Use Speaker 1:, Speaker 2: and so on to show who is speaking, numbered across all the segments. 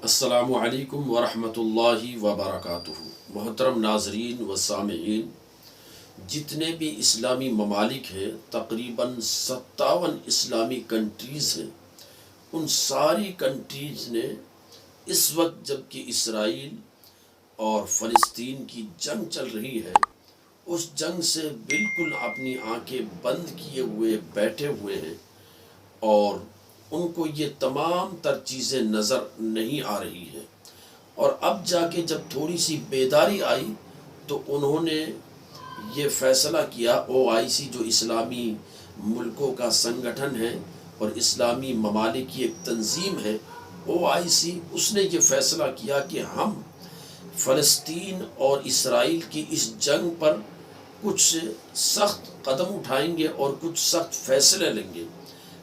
Speaker 1: السلام علیکم ورحمۃ اللہ وبرکاتہ۔ محترم ناظرین و سامعین، جتنے بھی اسلامی ممالک ہیں، تقریباً 57 اسلامی کنٹریز ہیں، ان ساری کنٹریز نے اس وقت جب کہ اسرائیل اور فلسطین کی جنگ چل رہی ہے، اس جنگ سے بالکل اپنی آنکھیں بند کیے ہوئے بیٹھے ہوئے ہیں، اور ان کو یہ تمام تر چیزیں نظر نہیں آ رہی ہے۔ اور اب جا کے جب تھوڑی سی بیداری آئی تو انہوں نے یہ فیصلہ کیا، OIC جو اسلامی ملکوں کا سنگٹھن ہے اور اسلامی ممالک کی ایک تنظیم ہے، OIC، اس نے یہ فیصلہ کیا کہ ہم فلسطین اور اسرائیل کی اس جنگ پر کچھ سخت قدم اٹھائیں گے اور کچھ سخت فیصلے لیں گے۔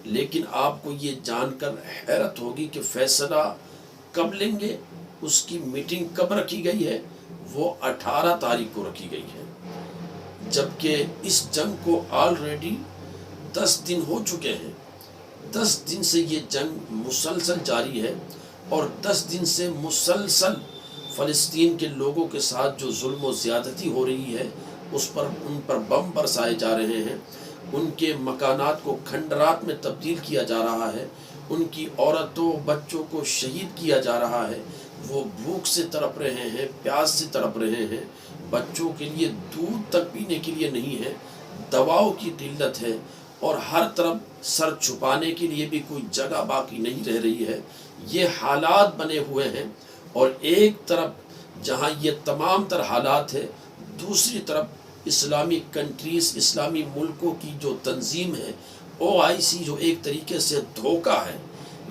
Speaker 1: لیکن آپ کو یہ جان کر حیرت ہوگی کہ فیصلہ کب لیں گے، اس کی میٹنگ کب رکھی گئی ہے؟ وہ 18 تاریخ کو رکھی گئی ہے، جبکہ اس جنگ کو آلریڈی 10 دن ہو چکے ہیں۔ 10 دن سے یہ جنگ مسلسل جاری ہے، اور 10 دن سے مسلسل فلسطین کے لوگوں کے ساتھ جو ظلم و زیادتی ہو رہی ہے، ان پر بم برسائے جا رہے ہیں، ان کے مکانات کو کھنڈرات میں تبدیل کیا جا رہا ہے، ان کی عورتوں بچوں کو شہید کیا جا رہا ہے، وہ بھوک سے تڑپ رہے ہیں، پیاس سے تڑپ رہے ہیں، بچوں کے لیے دودھ تک پینے کے لیے نہیں ہے، دواؤں کی قلت ہے، اور ہر طرف سر چھپانے کے لیے بھی کوئی جگہ باقی نہیں رہ رہی ہے۔ یہ حالات بنے ہوئے ہیں، اور ایک طرف جہاں یہ تمام تر حالات ہے، دوسری طرف اسلامی کنٹریز، اسلامی ملکوں کی جو تنظیم ہے OIC، جو ایک طریقے سے دھوکہ ہے،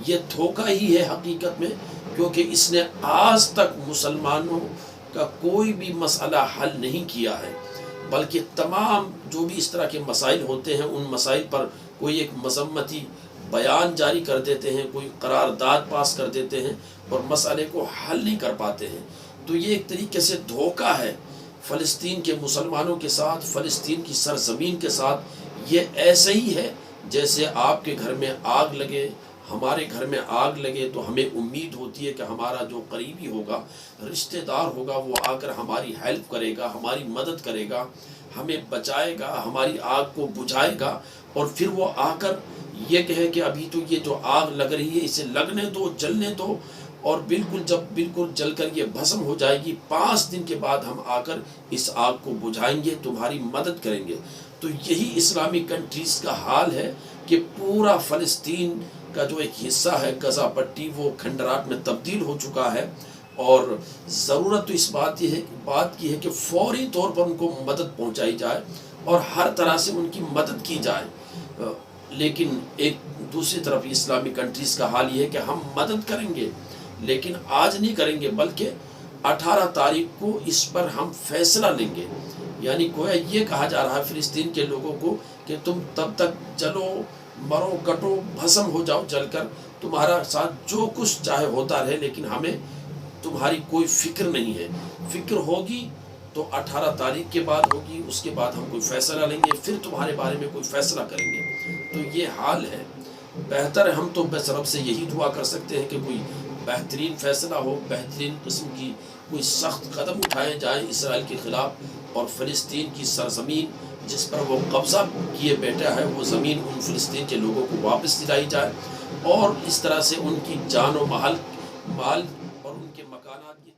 Speaker 1: یہ دھوکہ ہی ہے حقیقت میں، کیونکہ اس نے آج تک مسلمانوں کا کوئی بھی مسئلہ حل نہیں کیا ہے، بلکہ تمام جو بھی اس طرح کے مسائل ہوتے ہیں، ان مسائل پر کوئی ایک مذمتی بیان جاری کر دیتے ہیں، کوئی قرارداد پاس کر دیتے ہیں، اور مسئلے کو حل نہیں کر پاتے ہیں۔ تو یہ ایک طریقے سے دھوکہ ہے فلسطین کے مسلمانوں کے ساتھ، فلسطین کی سرزمین کے ساتھ۔ یہ ایسے ہی ہے جیسے آپ کے گھر میں آگ لگے، ہمارے گھر میں آگ لگے تو ہمیں امید ہوتی ہے کہ ہمارا جو قریبی ہوگا، رشتہ دار ہوگا، وہ آ کر ہماری ہیلپ کرے گا، ہماری مدد کرے گا، ہمیں بچائے گا، ہماری آگ کو بجھائے گا، اور پھر وہ آ کر یہ کہے کہ ابھی تو یہ جو آگ لگ رہی ہے اسے لگنے دو، جلنے دو، اور جب بالکل جل کر یہ بھسم ہو جائے گی، 5 دن کے بعد ہم آ کر اس آگ کو بجھائیں گے، تمہاری مدد کریں گے۔ تو یہی اسلامی کنٹریز کا حال ہے کہ پورا فلسطین کا جو ایک حصہ ہے، غزہ پٹی، وہ کھنڈرات میں تبدیل ہو چکا ہے، اور ضرورت تو اس بات کی ہے کہ فوری طور پر ان کو مدد پہنچائی جائے اور ہر طرح سے ان کی مدد کی جائے۔ لیکن ایک دوسری طرف اسلامی کنٹریز کا حال یہ ہے کہ ہم مدد کریں گے، لیکن آج نہیں کریں گے، بلکہ 18 تاریخ کو اس پر ہم فیصلہ لیں گے۔ یعنی گویا یہ کہا جا رہا ہے فلسطین کے لوگوں کو کہ تم تب تک جلو، مرو، کٹو، بھسم ہو جاؤ جل کر، تمہارا ساتھ جو کچھ چاہے ہوتا رہے، لیکن ہمیں تمہاری کوئی فکر نہیں ہے۔ فکر ہوگی تو 18 تاریخ کے بعد ہوگی، اس کے بعد ہم کوئی فیصلہ لیں گے، پھر تمہارے بارے میں کوئی فیصلہ کریں گے۔ تو یہ حال ہے۔ بہتر ہے، ہم تو بس رب سے یہی دعا کر سکتے ہیں کہ کوئی بہترین فیصلہ ہو، بہترین قسم کی کوئی سخت قدم اٹھائے جائیں اسرائیل کے خلاف، اور فلسطین کی سرزمین جس پر وہ قبضہ کیے بیٹھا ہے، وہ زمین ان فلسطین کے لوگوں کو واپس دلائی جائے، اور اس طرح سے ان کی جان و مال اور ان کے مکانات کی